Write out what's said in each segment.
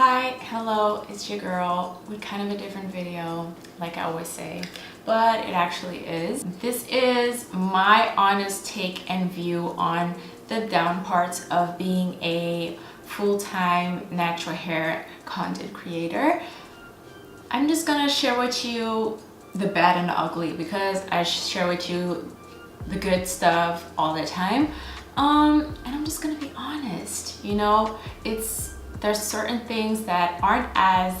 Hi, hello, it's your girl with kind of a different video, like I always say, but it actually is. This is my honest take and view on the down parts of being a full-time natural hair content creator. I'm just gonna share with you the bad and the ugly because I share with you the good stuff all the time. And I'm just gonna be honest, you know, there's certain things that aren't as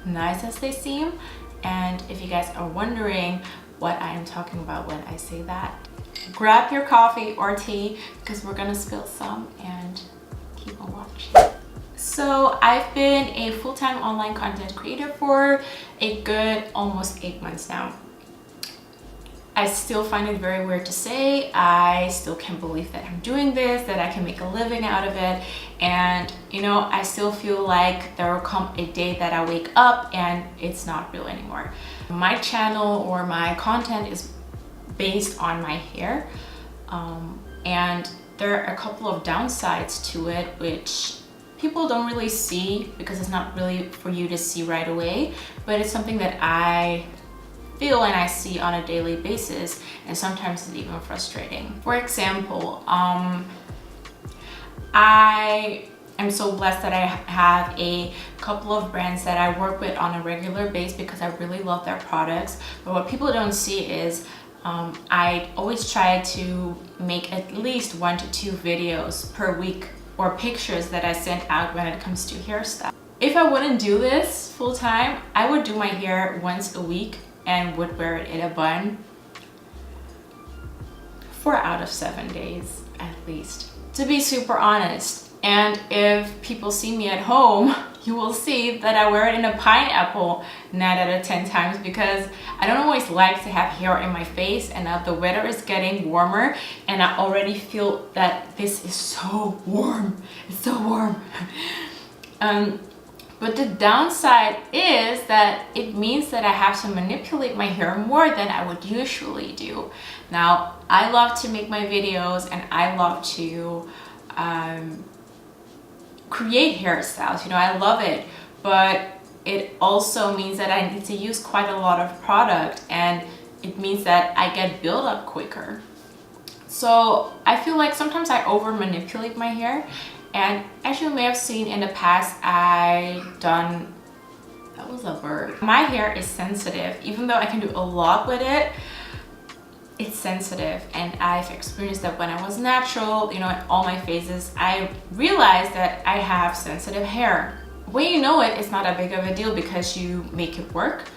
nice as they seem, and if you guys are wondering what I'm talking about when I say that, grab your coffee or tea because we're gonna spill some and keep on watching. So I've been a full-time online content creator for a good almost 8 months now. I still find it very weird to say. I still can't believe that I'm doing this, that I can make a living out of it. And you know, I still feel like there will come a day that I wake up and it's not real anymore. My channel or my content is based on my hair. And there are a couple of downsides to it, which people don't really see because it's not really for you to see right away. But it's something that I feel and I see on a daily basis, and sometimes it's even frustrating. For example, I am so blessed that I have a couple of brands that I work with on a regular basis because I really love their products. But what people don't see is I always try to make at least 1 to 2 videos per week or pictures that I send out when it comes to hairstyle. If I wouldn't do this full time, I would do my hair once a week and would wear it in a bun 4 out of 7 days at least, to be super honest. And if people see me at home, you will see that I wear it in a pineapple 9 out of 10 times because I don't always like to have hair in my face, and now the weather is getting warmer and I already feel that this is so warm. It's so warm. But the downside is that it means that I have to manipulate my hair more than I would usually do. Now, I love to make my videos and I love to create hairstyles, you know, I love it, but it also means that I need to use quite a lot of product, and it means that I get built up quicker. So I feel like sometimes I over manipulate my hair. And as you may have seen in the past, that was a bird. My hair is sensitive. Even though I can do a lot with it, it's sensitive. And I've experienced that when I was natural, you know, in all my phases, I realized that I have sensitive hair. When you know it, it's not that big of a deal because you make it work.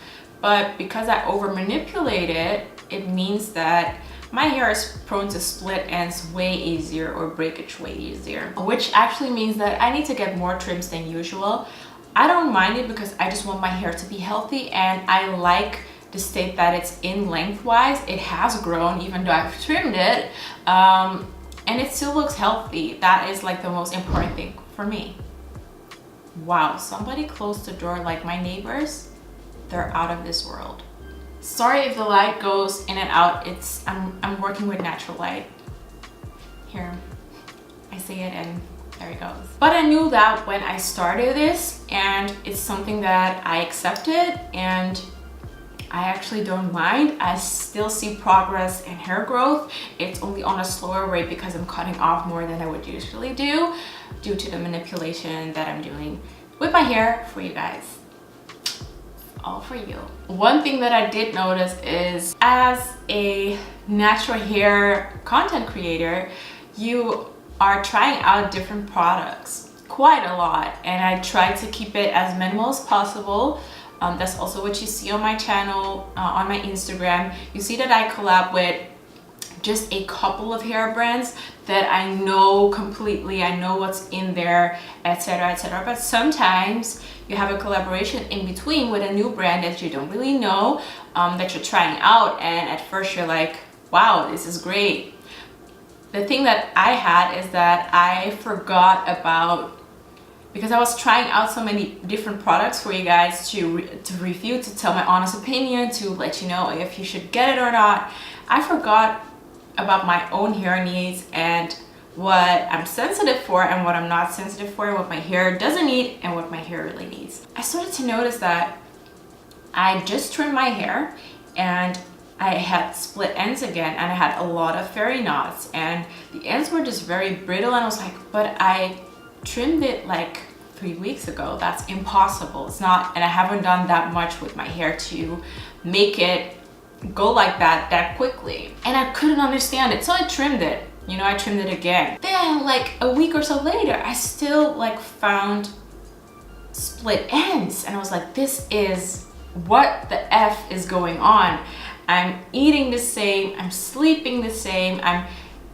But because I over manipulate it, it means that my hair is prone to split ends way easier or breakage way easier, which actually means that I need to get more trims than usual. I don't mind it because I just want my hair to be healthy, and I like the state that it's in lengthwise. It has grown even though I've trimmed it, and it still looks healthy. That is like the most important thing for me. Wow, somebody closed the door like my neighbors. They're out of this world. Sorry if the light goes in and out. I'm working with natural light. Here, I see it and there it goes. But I knew that when I started this, and it's something that I accepted, and I actually don't mind. I still see progress in hair growth. It's only on a slower rate because I'm cutting off more than I would usually do due to the manipulation that I'm doing with my hair for you guys. All for you. One thing that I did notice is, as a natural hair content creator, you are trying out different products quite a lot, and I try to keep it as minimal as possible. That's also what you see on my channel, on my Instagram. You see that I collab with just a couple of hair brands that I know completely, I know what's in there, etc, etc. But sometimes you have a collaboration in between with a new brand that you don't really know, that you're trying out, and at first you're like, wow, this is great. The thing that I had is that I forgot about, because I was trying out so many different products for you guys to review, to tell my honest opinion, to let you know if you should get it or not. I forgot about my own hair needs and what I'm sensitive for and what I'm not sensitive for, what my hair doesn't need and what my hair really needs. I started to notice that I just trimmed my hair and I had split ends again, and I had a lot of fairy knots, and the ends were just very brittle, and I was like, but I trimmed it like 3 weeks ago. That's impossible. It's not, and I haven't done that much with my hair to make it go like that quickly. And I couldn't understand it, so I trimmed it. You know, I trimmed it again. Then like a week or so later, I still like found split ends, and I was like, this is, what the F is going on? I'm eating the same, I'm sleeping the same, and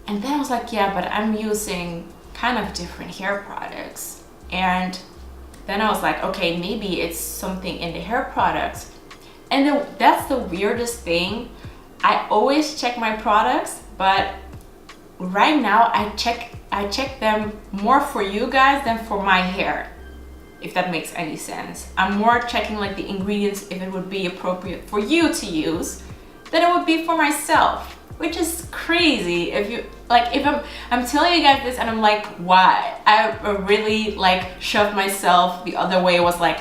then I was like, yeah, but I'm using kind of different hair products. And then I was like, okay, maybe it's something in the hair products. And then that's the weirdest thing. I always check my products, but right now I check them more for you guys than for my hair, if that makes any sense. I'm more checking like the ingredients, if it would be appropriate for you to use, than it would be for myself, which is crazy. If you like, if I'm telling you guys this and I'm like, why? I really like shoved myself the other way. It was like,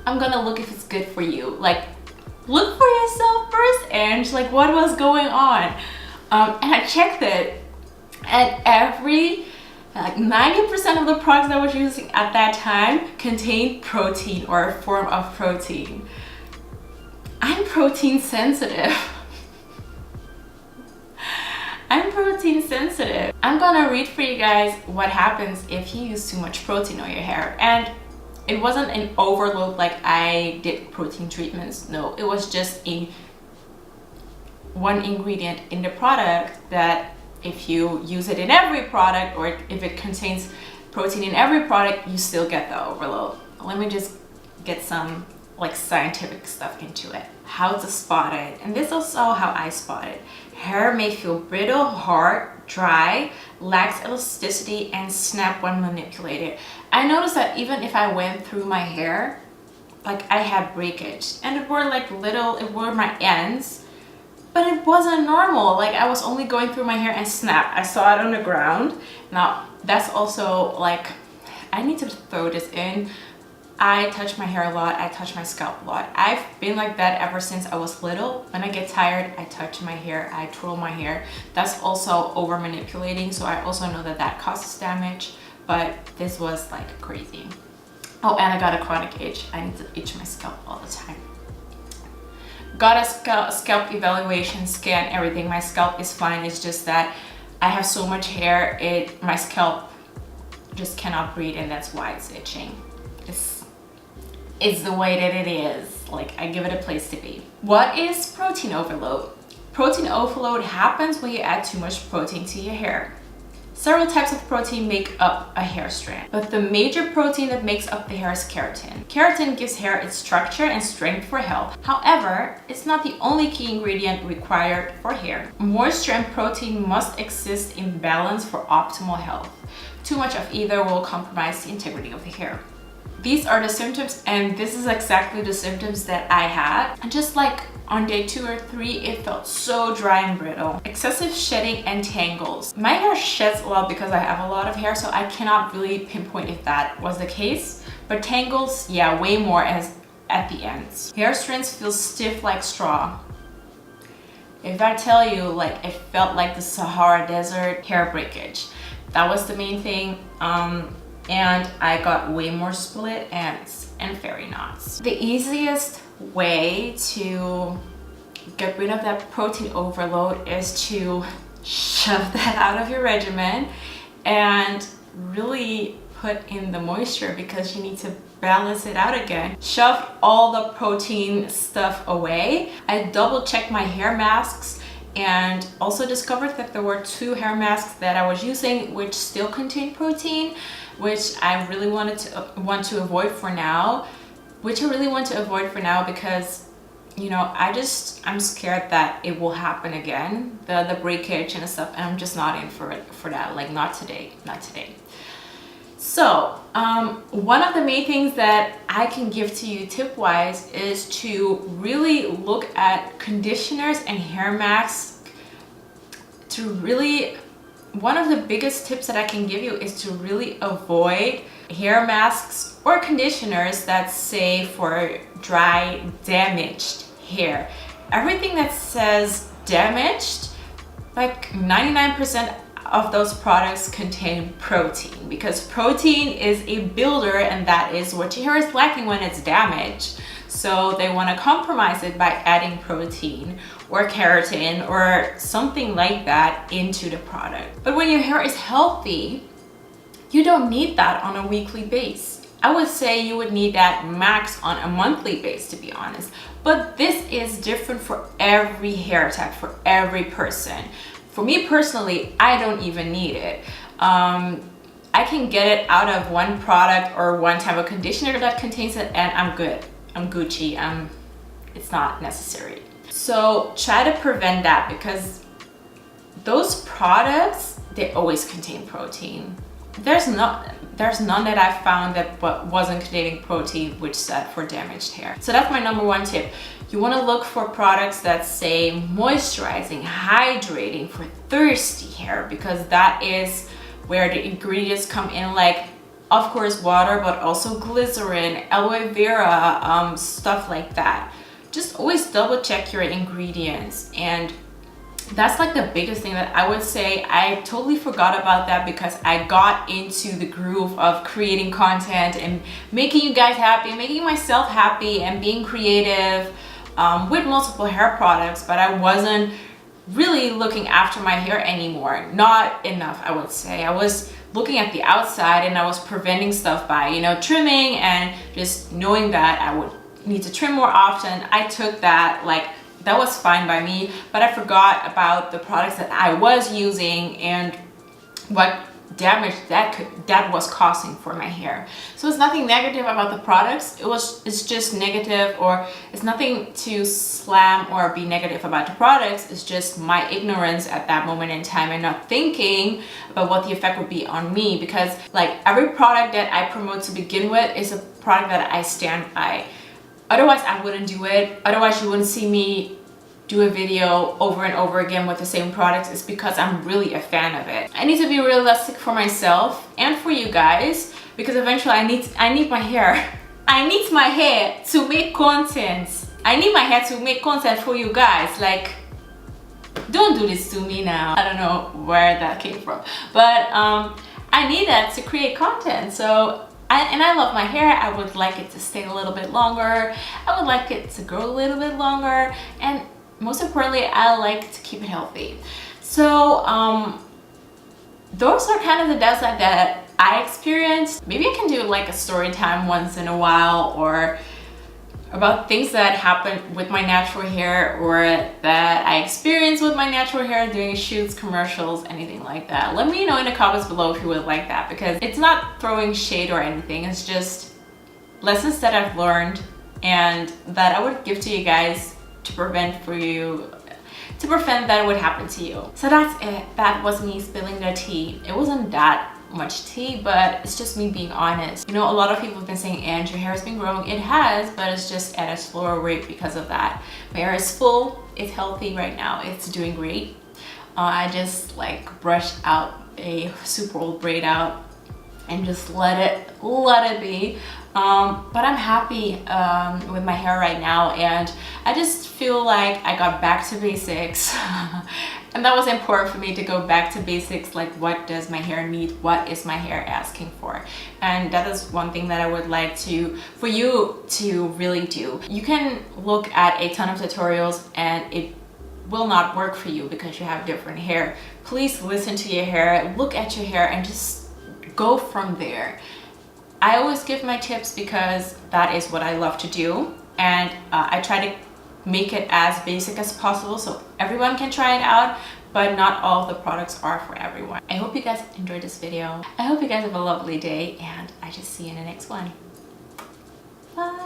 I'm gonna look if it's good for you. Like, look for yourself first, and like, what was going on? And I checked it, and like 90% of the products I was using at that time contained protein or a form of protein. I'm protein sensitive. I'm protein sensitive. I'm gonna read for you guys what happens if you use too much protein on your hair. And it wasn't an overload like I did protein treatments. No, it was just one ingredient in the product that if you use it in every product, or if it contains protein in every product, you still get the overload. Let me just get some like scientific stuff into it. How to spot it. And this is also how I spot it. Hair may feel brittle, hard, dry, lacks elasticity, and snap when manipulated. I noticed that even if I went through my hair, like I had breakage, and it were like little, it were my ends, but it wasn't normal. Like I was only going through my hair and snap. I saw it on the ground. Now that's also like, I need to throw this in. I touch my hair a lot, I touch my scalp a lot. I've been like that ever since I was little. When I get tired, I touch my hair, I twirl my hair. That's also over manipulating, so I also know that that causes damage, but this was like crazy. Oh, and I got a chronic itch. I need to itch my scalp all the time. Got a scalp evaluation, scan, everything. My scalp is fine, it's just that I have so much hair, my scalp just cannot breathe, and that's why it's itching. It's the way that it is. Like, I give it a place to be. What is protein overload? Protein overload happens when you add too much protein to your hair. Several types of protein make up a hair strand, but the major protein that makes up the hair is keratin. Keratin gives hair its structure and strength for health. However, it's not the only key ingredient required for hair. Moisture and protein must exist in balance for optimal health. Too much of either will compromise the integrity of the hair. These are the symptoms, and this is exactly the symptoms that I had. And just like on day 2 or 3, it felt so dry and brittle. Excessive shedding and tangles. My hair sheds a lot because I have a lot of hair, so I cannot really pinpoint if that was the case. But tangles, yeah, way more as at the ends. Hair strands feel stiff like straw. If I tell you, like, it felt like the Sahara Desert, hair breakage. That was the main thing. And I got way more split ends and fairy knots. The easiest way to get rid of that protein overload is to shove that out of your regimen and really put in the moisture, because you need to balance it out again. Shove all the protein stuff away. I double checked my hair masks and also discovered that there were 2 hair masks that I was using which still contain protein, which I really want to avoid for now. Because, you know, I'm scared that it will happen again, the breakage and stuff, and I'm just not in for that. Like, not today. So one of the main things that I can give to you tip-wise is to really look at conditioners and hair masks to really one of the biggest tips that I can give you is to really avoid hair masks or conditioners that say for dry, damaged hair. Everything that says damaged, like 99% of those products contain protein, because protein is a builder and that is what your hair is lacking when it's damaged. So they want to compromise it by adding protein or keratin or something like that into the product. But when your hair is healthy, you don't need that on a weekly basis. I would say you would need that max on a monthly basis, to be honest. But this is different for every hair type, for every person. For me personally, I don't even need it. I can get it out of one product or one type of conditioner that contains it and I'm good. I'm Gucci. It's not necessary. So try to prevent that, because those products, they always contain protein. There's none that I found that wasn't containing protein which said for damaged hair. So that's my number one tip. You want to look for products that say moisturizing, hydrating for thirsty hair, because that is where the ingredients come in, like of course water, but also glycerin, aloe vera, stuff like that. Just always double check your ingredients, and that's like the biggest thing that I would say. I totally forgot about that because I got into the groove of creating content and making you guys happy, making myself happy, and being creative with multiple hair products, but I wasn't really looking after my hair anymore. Not enough, I would say. I was looking at the outside and I was preventing stuff by, you know, trimming and just knowing that I would need to trim more often. I took that, like, that was fine by me, but I forgot about the products that I was using and what damage that was causing for my hair. So it's nothing negative about the products. It's just negative, or it's nothing to slam or be negative about the products. It's just my ignorance at that moment in time and not thinking about what the effect would be on me, because like every product that I promote to begin with is a product that I stand by. Otherwise I wouldn't do it. Otherwise you wouldn't see me do a video over and over again with the same products. It's because I'm really a fan of it. I need to be realistic for myself and for you guys, because eventually I need my hair. I need my hair to make content. I need my hair to make content for you guys. Like, don't do this to me now. I don't know where that came from, but I need that to create content. So I love my hair. I would like it to stay a little bit longer. I would like it to grow a little bit longer, and most importantly, I like to keep it healthy. So those are kind of the downside that I experienced. Maybe I can do like a story time once in a while, or about things that happened with my natural hair, or that I experienced with my natural hair doing shoots, commercials, anything like that. Let me know in the comments below if you would like that, because it's not throwing shade or anything. It's just lessons that I've learned and that I would give to you guys to prevent that it would happen to you. So that's it. That was me spilling the tea. It wasn't that much tea, but it's just me being honest. You know, a lot of people have been saying, and your hair has been growing. It has, but it's just at a slower rate because of that. My hair is full, it's healthy right now, it's doing great. I just like brushed out a super old braid out and just let it be. But I'm happy with my hair right now, and I just feel like I got back to basics. And that was important for me, to go back to basics, like what does my hair need, what is my hair asking for. And that is one thing that I would like for you to really do. You can look at a ton of tutorials and it will not work for you because you have different hair. Please listen to your hair, look at your hair, and just go from there. I always give my tips because that is what I love to do, and I try to make it as basic as possible so everyone can try it out, but not all of the products are for everyone. I hope you guys enjoyed this video. I hope you guys have a lovely day, and I just see you in the next one. Bye.